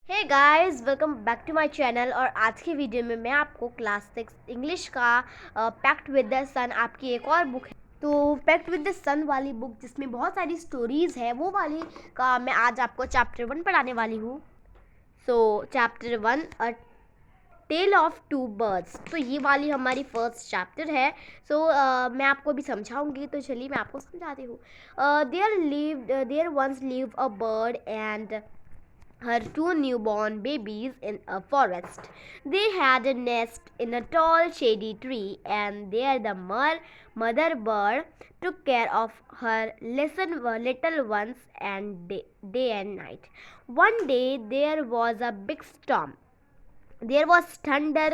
Hey guys, welcome back to my channel. और आज की वीडियो में मैं आपको क्लास 6 इंग्लिश का पैक्ट विद द सन आपकी एक और बुक है। तो पैक्ट विद द सन वाली बुक जिसमें बहुत सारी स्टोरीज़ है, वो वाली का मैं आज आपको चैप्टर 1 पढ़ाने वाली हूँ। So chapter 1 a tale of two birds. तो ये वाली हमारी फर्स्ट चैप्टर है। सो मैं आपको भी समझाऊंगी, तो चलिए मैं आपको समझाती हूँ। There once lived a bird and her two newborn babies in a forest. They had a nest in a tall shady tree, and there the mother bird took care of her little ones and day and night. One day there was a big storm. There was thunder,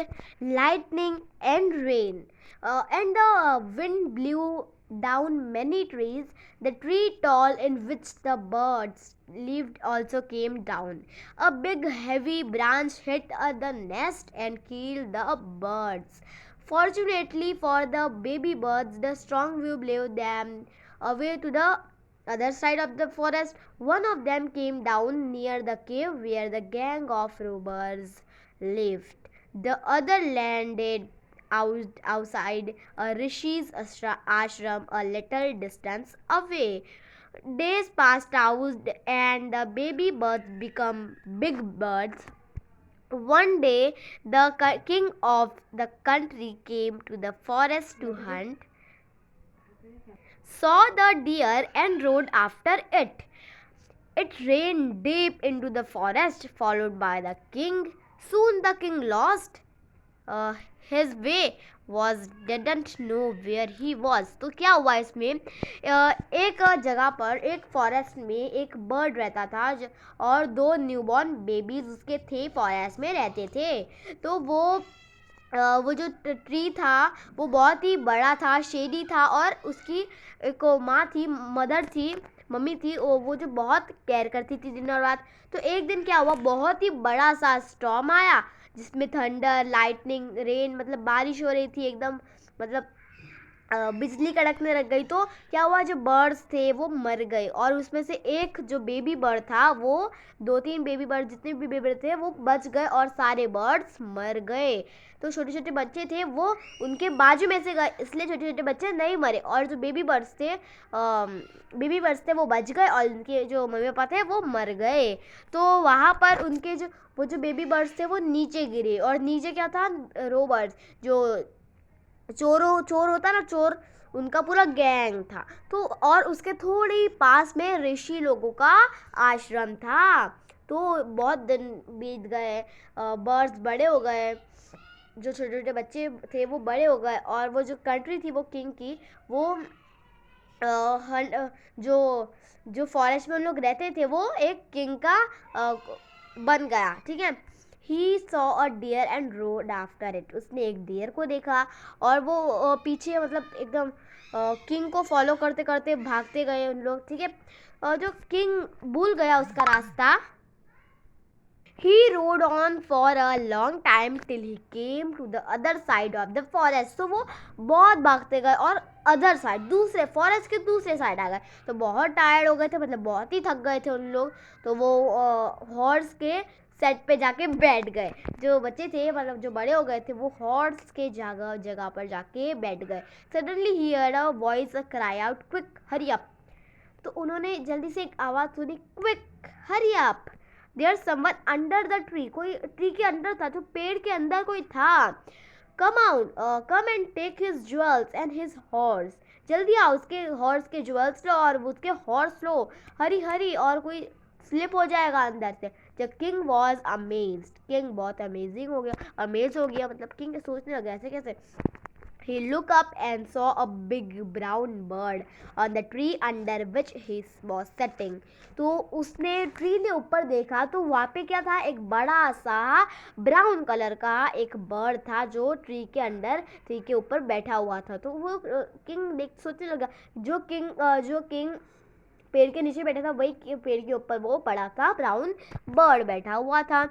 lightning, and rain, and the wind blew down many trees. The tree tall in which the birds lived also came down. A big heavy branch hit the nest and killed the birds. Fortunately for the baby birds, the strong wind blew them away to the other side of the forest. One of them came down near the cave where the gang of robbers lived. The other landed outside a rishi's ashram a little distance away. Days passed out and the baby birds became big birds. One day, the king of the country came to the forest to hunt, saw the deer, and rode after it. It ran deep into the forest, followed by the king. Soon the king lost his way, was didn't know where he was. तो क्या हुआ इसमें, एक जगह पर एक forest में एक बर्ड रहता था और दो न्यूबॉर्न बेबीज उसके थे, फॉरेस्ट में रहते थे। तो वो जो ट्री था वो बहुत ही बड़ा था, शेडी था, और उसकी एक माँ थी, मदर थी, मम्मी थी, वो जो बहुत केयर करती थी दिन और रात। तो एक दिन क्या हुआ, बहुत ही बड़ा सा स्टॉर्म आया जिसमें थंडर, लाइटनिंग, रेन, मतलब बारिश हो रही थी एकदम, मतलब बिजली कड़कने लग गई। तो क्या हुआ, जो बर्ड्स थे वो मर गए, और उसमें से एक जो बेबी बर्ड था, वो दो तीन बेबी बर्ड, जितने भी बेबी बर्ड थे वो बच गए और सारे बर्ड्स मर गए। तो छोटे छोटे बच्चे थे वो उनके बाजू में से गए, इसलिए छोटे छोटे बच्चे नहीं मरे, और जो बेबी बर्ड्स थे वो बच गए, और उनके जो मम्मी पापा थे वो मर गए। तो वहाँ पर उनके जो बेबी बर्ड्स थे वो नीचे गिरे, और नीचे क्या था, रोबर्स, जो चोर होता ना, चोर, उनका पूरा गैंग था। तो और उसके थोड़ी पास में ऋषि लोगों का आश्रम था। तो बहुत दिन बीत गए, बर्ड्स बड़े हो गए, जो छोटे छोटे बच्चे थे वो बड़े हो गए, और वो जो कंट्री थी वो किंग की, वो जो जो फॉरेस्ट में उन लोग रहते थे वो एक किंग का बन गया, ठीक है। He saw a deer and rode after it. उसने एक डियर को देखा, और वो पीछे, मतलब एकदम किंग को फॉलो करते करते भागते गए उन लोग, ठीक है। और जो किंग भूल गया उसका रास्ता। He rode on for a long time till he came to the other side of the forest. तो वो बहुत भागते गए और अदर साइड, दूसरे फॉरेस्ट के दूसरे साइड आ गए। तो बहुत टायर्ड हो गए थे, मतलब बहुत ही थक गए थे उन लोग। तो वो हॉर्स के सेट पे जाके बैठ गए। जो बच्चे थे, मतलब जो बड़े हो गए थे, वो हॉर्स के जगह पर जाके बैठ गए। Suddenly he heard a voice cry out, quick hurry up. तो उन्होंने जल्दी से एक आवाज़ सुनी, quick hurry up, there someone under the tree. कोई ट्री के अंदर था, जो पेड़ के अंदर कोई था। Come out, come and take his jewels and his horse. जल्दी आओ, उसके हॉर्स के ज्वेल्स लो और उसके हॉर्स लो, हरी हरी, और कोई स्लिप हो जाएगा अंदर से। The king was amazed. King बहुत अमेजिंग हो गया, अमेज हो गया, मतलब किंग सोचने लगा ऐसे कैसे। He looked up and saw a big brown bird on the tree under which he was sitting. तो उसने ट्री ने ऊपर देखा, तो वहाँ पे क्या था, एक बड़ा सा ब्राउन कलर का एक बर्ड था जो ट्री के ऊपर बैठा हुआ था। तो वो किंग देख सोचने लगा, जो किंग पेड़ के नीचे बैठा था, वही पेड़ के ऊपर वो बड़ा सा ब्राउन बर्ड बैठा हुआ था।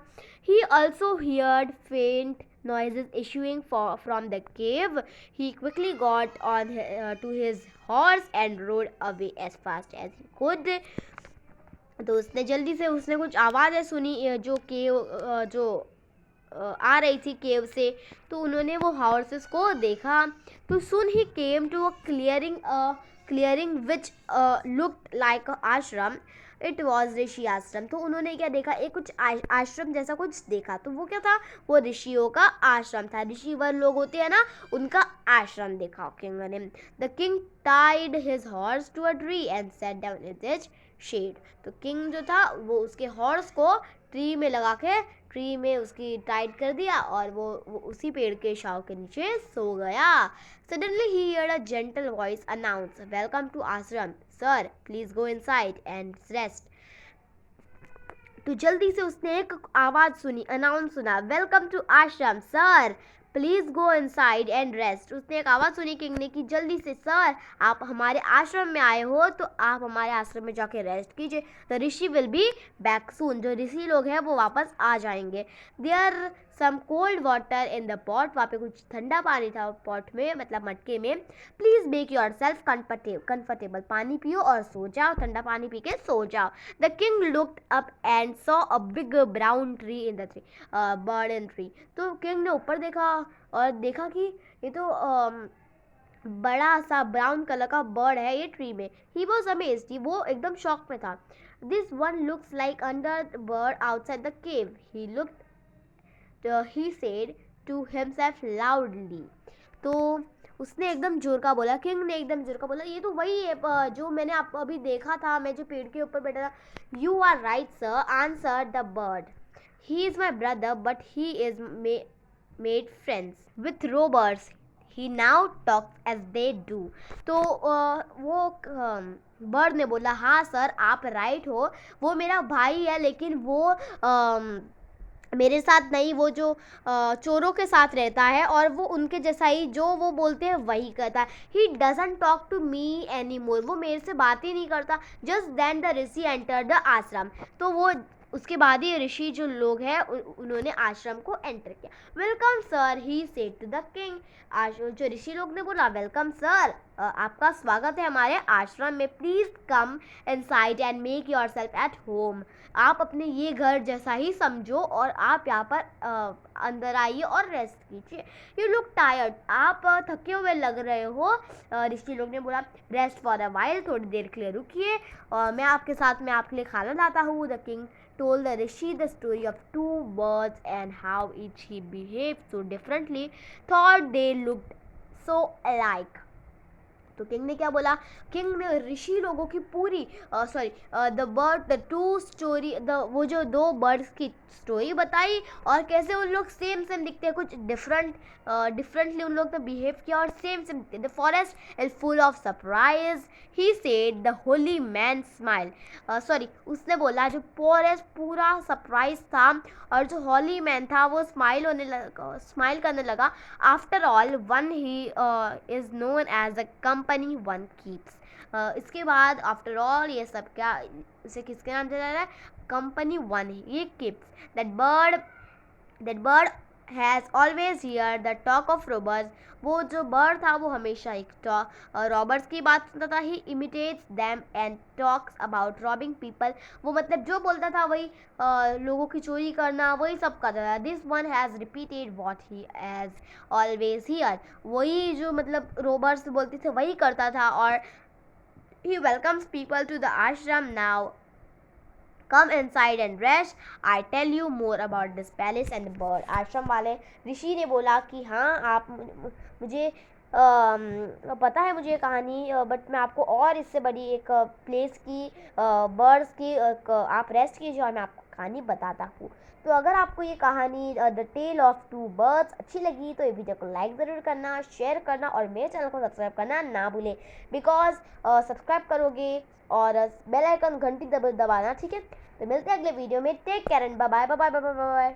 He also heard faint noises issuing from the cave. He quickly got to his horse and rode away as fast as he could. तो उसने जल्दी से उसने कुछ आवाज़ें सुनी जो जो आ रही थी केव से। तो उन्होंने वो हॉर्सेस को देखा। तो soon he came to a clearing which looked like ashram. It was rishi ashram. तो उन्होंने क्या देखा, एक कुछ आश्रम जैसा कुछ देखा। तो वो क्या था, वो ऋषियों का आश्रम था। ऋषिवर लोग होते हैं ना, उनका आश्रम देखा किंग ने। The king tied his horse to a tree and sat down in its shade. तो किंग जो था वो उसके हॉर्स को ट्री में लगा के ट्री में उसकी टाइट कर दिया और वो उसी पेड़ के छांव के नीचे सो गया। Suddenly he heard a gentle voice announce, welcome to ashram, sir, please go inside and rest. तो जल्दी से उसने एक आवाज सुनी, अनाउंस सुना, वेलकम टू आश्रम sir, please go inside and rest. उसने एक आवाज़ सुनी किंग ने कि जल्दी से, सर आप हमारे आश्रम में आए हो तो आप हमारे आश्रम में जाके रेस्ट कीजिए। The rishi will be back soon. जो ऋषि लोग हैं वो वापस आ जाएंगे। There some cold water in the pot. वहाँ पे कुछ ठंडा पानी था पॉट में, मतलब मटके में। Please make your self comfortable. पानी पियो और सो जाओ, ठंडा पानी पी के सो जाओ। The king looked up and saw a big brown tree in the tree, bird in tree. तो किंग ने ऊपर देखा और देखा कि ये तो बड़ा सा ब्राउन कलर का बर्ड है ये ट्री में। He was amazed. वो एकदम शॉक में था। This one looks like under bird outside the cave. He looked he said to himself loudly। तो उसने एकदम जोर का बोला, किंग ने एकदम जोर का बोला, ये तो वही है जो मैंने आपको अभी देखा था, मैं जो पेड़ के ऊपर बैठा था। You are right sir, answer the bird. He is my brother but he is made friends with robbers. He now talks as they do. तो वो बर्ड ने बोला, हाँ सर आप राइट हो, वो मेरा भाई है लेकिन वो मेरे साथ नहीं, वो जो चोरों के साथ रहता है और वो उनके जैसा ही जो वो बोलते हैं वही करता है। He doesn't talk to me any more. वो मेरे से बात ही नहीं करता। Just then the rishi enter the ashram. तो वो उसके बाद ही ऋषि जो लोग हैं उन्होंने आश्रम को एंटर किया। Welcome sir, he said to the king. जो ऋषि लोग ने बोला, वेलकम सर, आपका स्वागत है हमारे आश्रम में। Please come inside and make your self at home. आप अपने ये घर जैसा ही समझो और आप यहाँ पर अंदर आइए और रेस्ट कीजिए। You look tired. आप थके हुए लग रहे हो। ऋषि लोग ने बोला, रेस्ट फॉर अ वाइल, थोड़ी देर के लिए रुकिए और मैं आपके साथ में आपके लिए खाना लाता हूँ। The king told the rishi the story of two birds and how each he behaved so differently, thought they looked so alike। तो किंग ने क्या बोला, किंग ने ऋषि लोगों की पूरी द टू स्टोरी, वो जो दो बर्ड्स की स्टोरी बताई और कैसे उन लोग सेम सेम दिखते हैं, कुछ डिफरेंटली उन लोग ने बिहेव किया और सेम सेम दिखते। The forest is full of surprise, he said the Holi man smile. उसने बोला जो फॉरेस्ट पूरा सरप्राइज था और जो हॉली मैन था वो स्माइल करने लगा। After all one he is known as a company one keeps. इसके बाद आफ्टर ऑल ये सब क्या, इसे किसके नाम से जा रहा है, कंपनी वन, ये keeps. That bird has always here the talk of robbers. वो जो बर्ड था वो हमेशा एक रॉबर्स की बात सुनता था। He imitates them and talks about robbing people. वो मतलब जो बोलता था वही लोगों की चोरी करना, वही सब करता था। This one has repeated what he has always here. वही जो मतलब रॉबर्स बोलते थे वही करता था। और he welcomes people to the ashram now, come inside and rest, I tell you more about this palace and the bird। आश्रम वाले ऋषि ने बोला कि हाँ आप मुझे पता है मुझे कहानी, बट मैं आपको और इससे बड़ी एक प्लेस की, बर्ड्स की आप रेस्ट कीजिए और मैं आपको कहानी बताता हूँ। तो अगर आपको ये कहानी the tale of two birds अच्छी लगी तो ये वीडियो को लाइक ज़रूर करना, शेयर करना और मेरे चैनल को सब्सक्राइब करना ना भूलें। बिकॉज सब्सक्राइब करोगे और बेल आइकन घंटी दबाना, ठीक है। तो मिलते हैं अगले वीडियो में। Take care and bye bye bye bye bye bye.